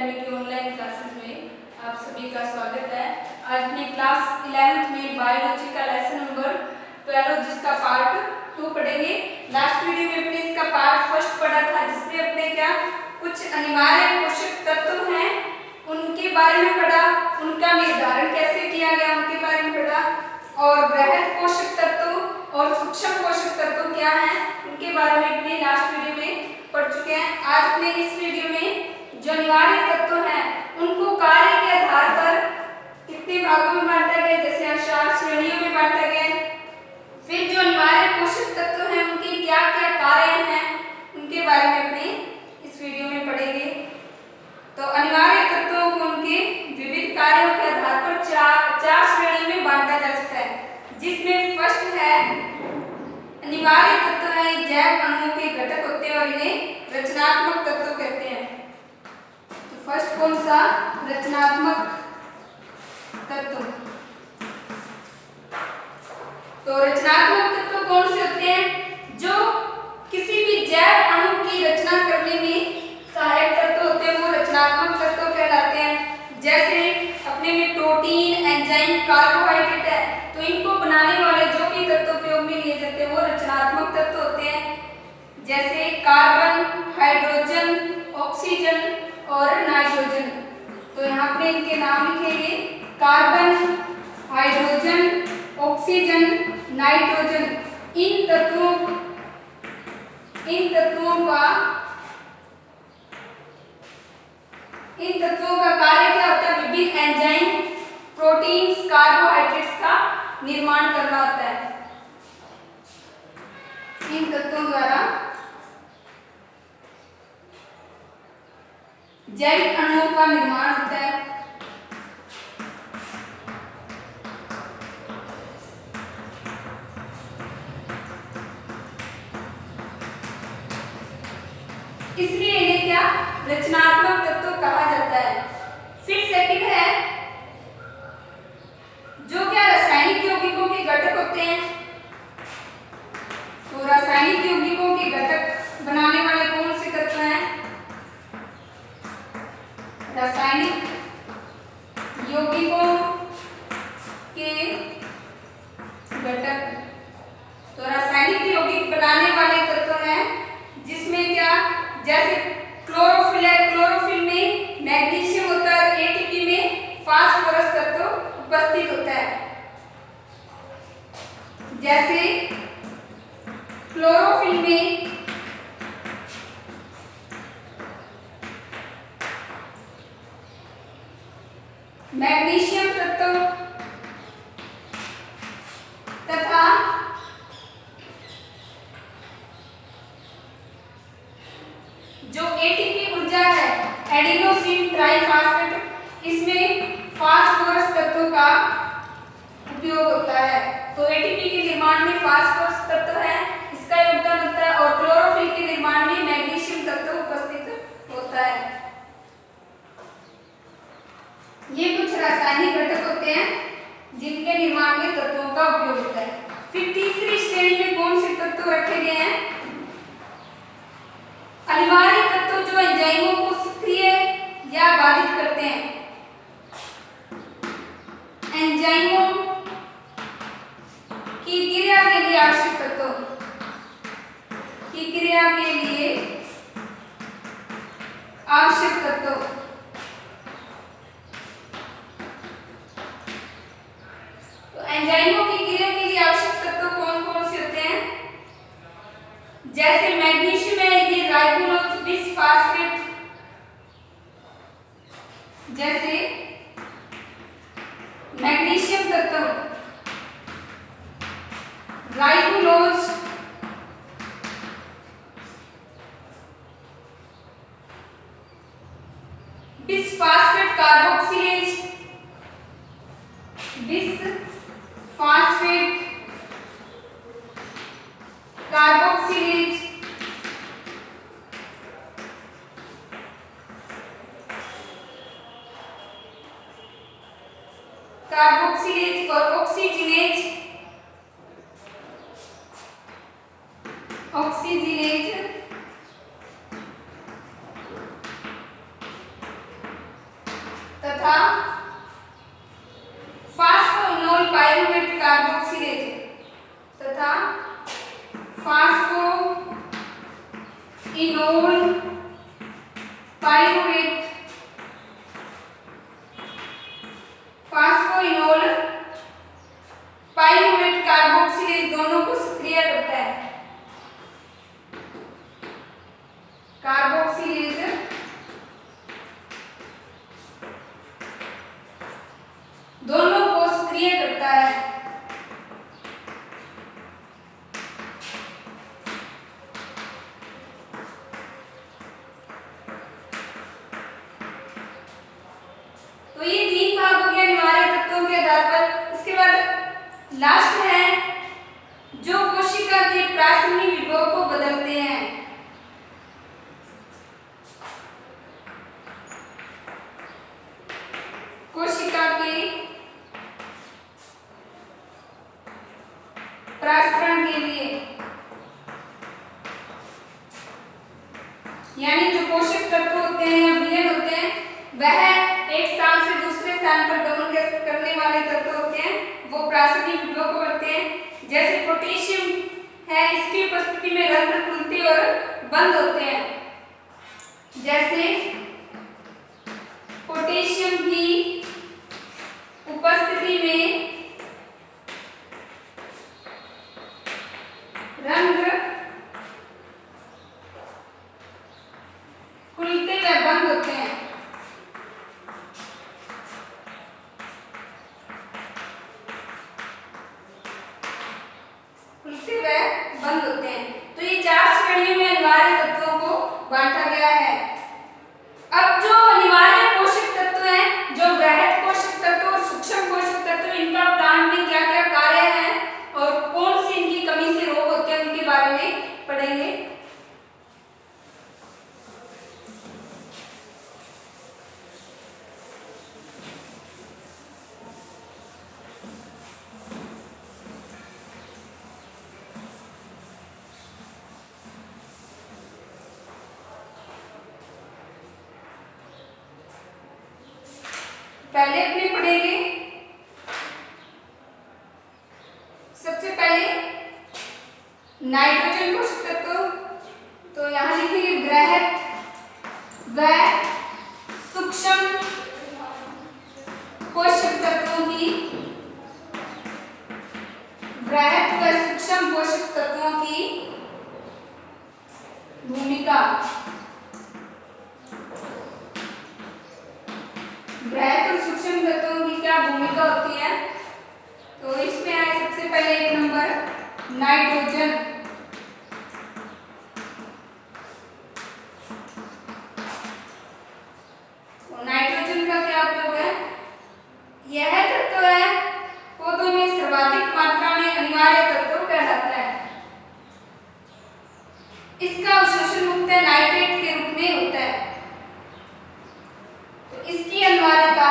Academy की online classes में आप सभी का स्वागत है। आज अपने क्लास 11th में बायोलॉजी का लेसन नंबर 12 जिसका पार्ट 2 पढ़ेंगे। लास्ट वीडियो में अपने इसका पार्ट 1 पढ़ा था, जिसमें अपने क्या कुछ अनिवार्य पोषक तत्व हैं उनके बारे में पढ़ा, उनका निर्धारण कैसे किया गया उनके बारे में पढ़ा, और वृहद पोषक तत्व और सूक्ष्म पोषक तत्व क्या हैं उनके बारे में अपने लास्ट वीडियो में पढ़ चुके हैं। आज अपने इस वीडियो में जो अनिवार्य तत्व हैं उनको कार्य के आधार पर कितने भागों में बांटा गया, जैसे 4 श्रेणियों में बांटा गया। फिर जो अनिवार्य पोषक तत्व हैं उनके क्या क्या कार्य हैं उनके बारे में अपने इस वीडियो में पढ़ेंगे। तो अनिवार्य तत्वों को उनके विविध कार्यों के आधार पर चार श्रेणियों में बांटा जा सकता है, जिसमें फर्स्ट है अनिवार्य तत्व है जैव अणुओं के घटक होते हैं और इन्हें रचनात्मक तत्व कहते हैं। तो फर्स्ट कौन सा? रचनात्मक तत्व। तो रचनात्मक तत्व कौन से होते हैं? जो किसी भी जैव अणु की रचना करने में सहायक तत्व होते हैं वो रचनात्मक तत्व कहलाते हैं। जैसे अपने में प्रोटीन, एंजाइम, कार्बोहाइड्रेट है, तो इनको बनाने वाले जो भी तत्व उपयोग में लिए जाते हैं वो रचनात्मक तत्व होते हैं। जैसे कार्बन, हाइड्रोजन, ऑक्सीजन और नाइट्रोजन। तो यहाँ पे इनके नाम लिखेंगे, कार्बन, हाइड्रोजन, ऑक्सीजन, नाइट्रोजन। इन तत्वों का कार्य क्या होता है? विभिन्न एंजाइम, प्रोटीन्स, कार्बोहाइड्रेट्स का निर्माण करना होता है। इन तत्वों द्वारा जैविक अणुओं का निर्माण होता है। इसलिए इन्हें क्या रचनात्मक तत्व कहा जाता है। फिर सेकंड है जो क्या रासायनिक यौगिकों के घटक होते हैं। तो रासायनिक यौगिकों के घटक बनाने वाले कौन से तत्व हैं? रासायनिक यौगिकों के घटक। तो रासायनिक यौगिक बनाने वाले तत्व हैं जिसमें क्या, जैसे क्लोरोफिल है, क्लोरोफिल में मैग्नीशियम होता है, एटीपी में फास्फोरस तत्व उपस्थित होता है। जैसे क्लोरोफिल में मैग्नीशियम तत्व तथा जो एटीपी ऊर्जा है एडिनोसिन ट्राइफॉस्फेट, इसमें फास्फोरस तत्व का उपयोग होता है। तो एटीपी के निर्माण में फास्फोरस तत्व है, इसका योगदान होता है, और क्लोरोफिल के निर्माण में मैग्नीशियम तत्व उपस्थित होता है। ये कुछ रासायनिक घटक होते हैं जिनके निर्माण में तत्वों का उपयोग होता है। फिर तीसरी श्रेणी में कौन से तत्व रखे गए हैं? अनिवार्य तत्व जो एंजाइमों को सक्रिय या बाधित करते हैं। एंजाइमों की क्रिया के लिए आवश्यक तत्व, की क्रिया के लिए आवश्यक तत्व। तो एंजाइमों की क्रिया के लिए आवश्यक तत्व कौन कौन से होते हैं? जैसे मैग्नीशियम है, ये राइबोलोज बिसफॉस्फेट। जैसे मैग्नीशियम तत्व राइबोलोज bisphosphate carboxylase, bisphosphate carboxylase, carboxylase और ऑक्सीजनेज, ऑक्सीजनेज तथा फास्फोइनोल पाइरूवेट कार्बोक्सिलेज तथा फास्फोइनोल पाइरूवेट कार्बोक्सिलेज दोनों को सक्रिय करता है। कार्बोक्सिलेज दोनों को सक्रिय करता है। तो ये 3 भाग हो गया अनिवार्य तत्वों के आधार पर। इसके बाद लास्ट है जो कोशिका के प्राथमिक विभव को बदलते हैं। कोशिका के प्रसरण के लिए यानी जो पोषक तत्व होते हैं या विलयन होते हैं वह एक स्थान से दूसरे स्थान पर गमन करने वाले तत्व होते हैं, वो प्रासंगिक विभव को करते हैं। जैसे पोटेशियम है, इसकी उपस्थिति में रंध्र खुलते और बंद होते हैं। जैसे पोटेशियम की उपस्थिति में रंध्र खुलते व बंद होते हैं। खुलते व बंद होते हैं। तो ये 4 श्रेणियों में अनिवार्य तत्वों को बांटा गया है। अब जो अनिवार्य पोषक तत्व हैं, जो वृहद पोषक तत्व और सूक्ष्म पोषक तत्व, इनका प्लांट में क्या क्या कार्य हैं और कौन सी इनकी कमी से रोग होते हैं उनके बारे में पढ़ेंगे। पहले अपने पढ़ेंगे सबसे पहले नाइट्रोजन पोषक तत्व। तो यहाँ लिखेंगे बृहद व सूक्ष्म पोषक तत्वों की, बृहद व सूक्ष्म पोषक तत्वों की भूमिका। बृहद और सूक्ष्म तत्वों की क्या भूमिका होती है। तो इसमें आए सबसे पहले 1 नंबर नाइट्रोजन। तो नाइट्रोजन का क्या उपयोग है। यह तत्व है पौधों में सर्वाधिक मात्रा में अनिवार्य तत्व कहलाता है। इसका अवशोषण मुख्यतः नाइट्रेट के रूप में होता है। तो इसकी अनिवार्यता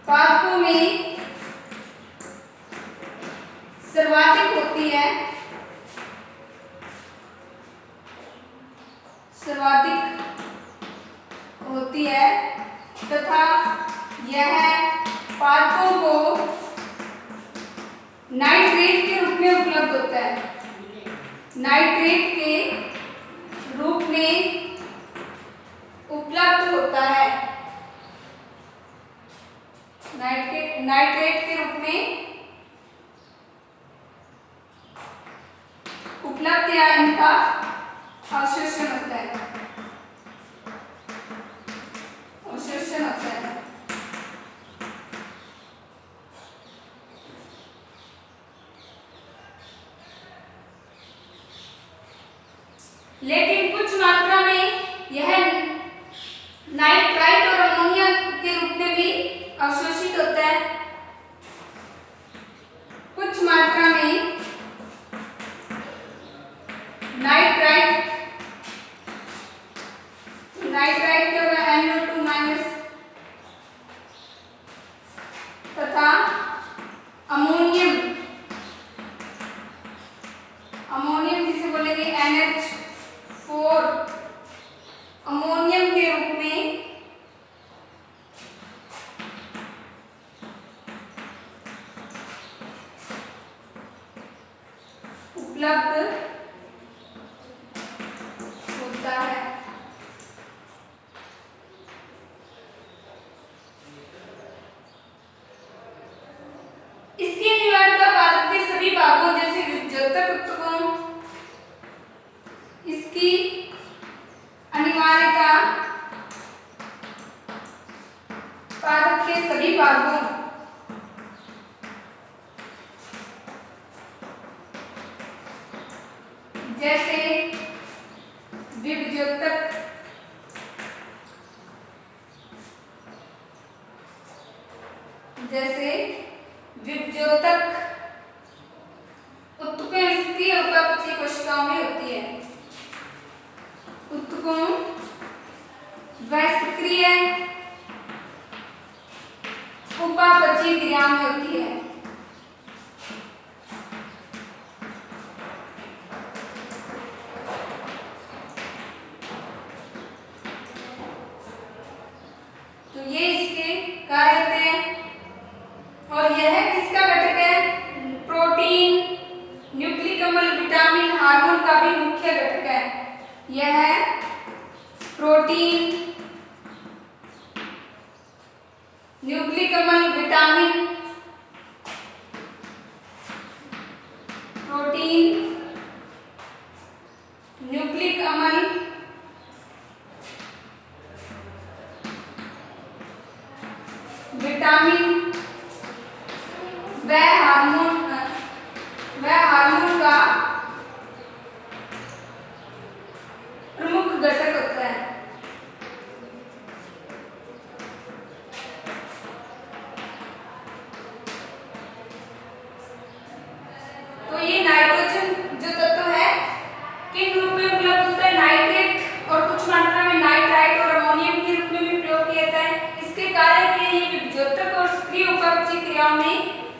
पादपों में सर्वाधिक होती है, तथा यह पादपों को नाइट्रेट के रूप में उपलब्ध होता है। नाइट्रेट के रूप में उपलब्ध होता है। नाइट्रेट के रूप में उपलब्ध या इनका अवशोषण होता है। लेकिन कुछ मात्रा में यह नाइट्राइट और अमोनिया के रूप में भी अवशोषित होता है। कुछ मात्रा में नाइट्राइट क्या होगा NO2 माइनस तथा अमोनियम जिसे बोलेंगे NH4 4 अमोनियम के रूप में उपलब्ध होता है। इसकी अनिवार्यता पादप के सभी भागों जैसे विभज्योतक ऊतकों, इसकी अनिवार्यता पादप के सभी भागों जैसे विभज्योतक, ऊतकों स्थिति और उपापचयी कोशिकाओं में होती है। ऊतकों व सक्रिय उपापचयी क्रिया में होती है। तो ये इसके कार्य होते हैं। और यह किसका घटक है? प्रोटीन, न्यूक्लिक अम्ल, विटामिन, हार्मोन का भी मुख्य घटक है। यह प्रोटीन, न्यूक्लिक अम्ल, विटामिन, प्रोटीन, न्यूक्लिक अम्ल, विटामिन वह हार्मोन का प्रमुख घटक होता है। तो ये नाइट्रोजन जो तत्व है किन रूप में उपलब्ध होता है? नाइट्रेट और कुछ मात्रा में नाइट्राइट और अमोनियम के रूप में भी प्रयोग किया जाता है। इसके कार्य के लिए विभज्योतक और सक्रिय उपापचयी क्रियाओं में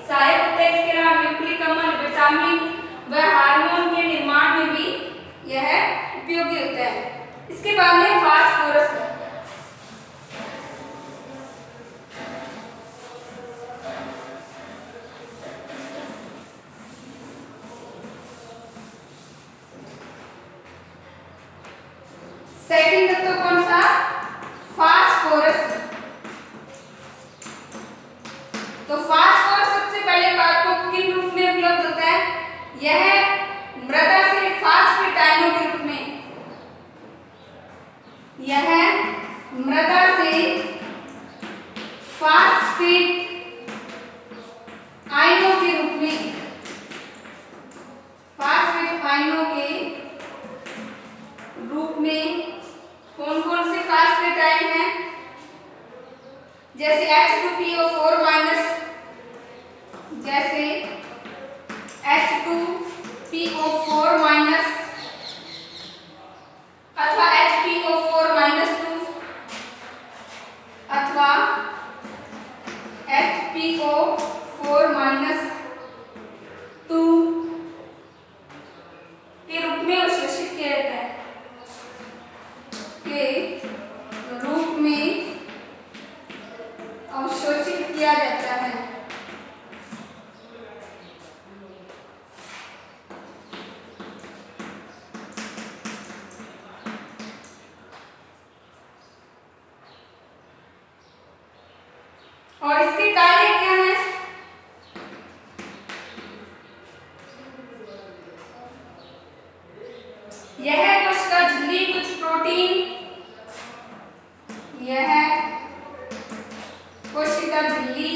सहायक होता है। इसके अलावा न्यूक्लिक अम्ल, विटामिन व हार्मोन के निर्माण में भी यह उपयोगी होता है। इसके बाद में फास्फोरस है। सेकंड तत्व कौन सा? फास्फोरस। तो फास्फोरस सबसे पहले पादपों किन रूप में उपलब्ध होता है? यह मृदा से फास्फेट आयनों के रूप में, यह मृदा से फास्फेट आयनों के रूप में, फास्फेट आयनों के रूप में कौन कौन से फास्फेट आयन हैं? जैसे H2PO4 माइनस, जैसे H2PO4 माइनस अथवा HPO4 माइनस 2 अथवा HPO4 माइनस 2 के रूप में अवशोषित किया जाता है, के रूप में अवशोषित किया जाता है। और इसके कार्य क्या है? यह कोशिका झिल्ली, कुछ प्रोटीन, यह कोशिका झिल्ली,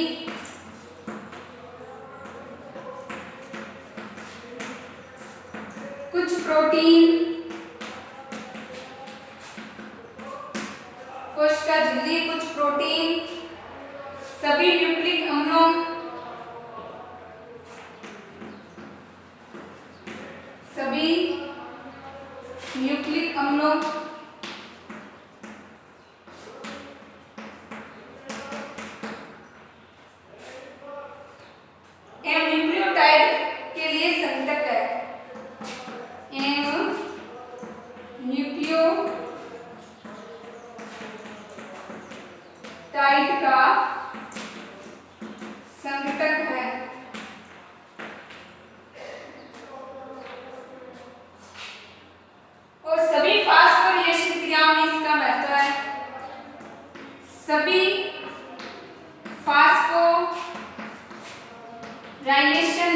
कुछ प्रोटीन, कोशिका झिल्ली, कुछ प्रोटीन, सभी न्यूक्लिक अम्लों, सभी न्यूक्लिक अम्लों एवं न्यूक्लियोटाइड के लिए संघटक है। एवं सभी फास्फोराइलेशन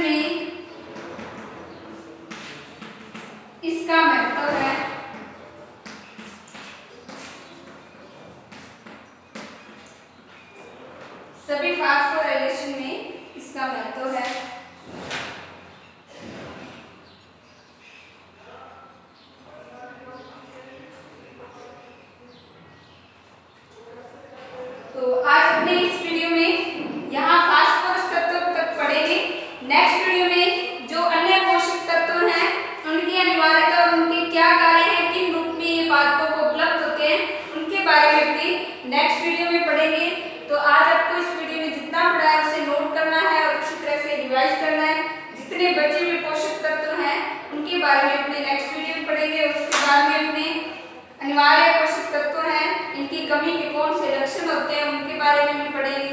में इसका महत्व है। सभी फास्फोराइलेशन में इसका महत्व है। तो आज अपने इस वीडियो में यहाँ फास्फोरस तत्व तक पढ़ेंगे। नेक्स्ट वीडियो में जो अन्य पोषक तत्व हैं उनकी अनिवार्यता और उनके क्या कार्य हैं, किन रूप में ये पादपों को उपलब्ध होते हैं, उनके बारे में अपनी नेक्स्ट वीडियो में पढ़ेंगे। तो आज आपको इस वीडियो में जितना पढ़ा है उसे नोट करना है और अच्छी तरह से रिवाइज करना है। जितने बचे हुए पोषक तत्व हैं उनके बारे में अपने नेक्स्ट वीडियो में पढ़ेंगे। उसके बाद में अपने अनिवार्य पोषक तत्व हैं, इनकी कमी के कौन से लक्षण होते हैं उनके बारे में भी पढ़ेंगे।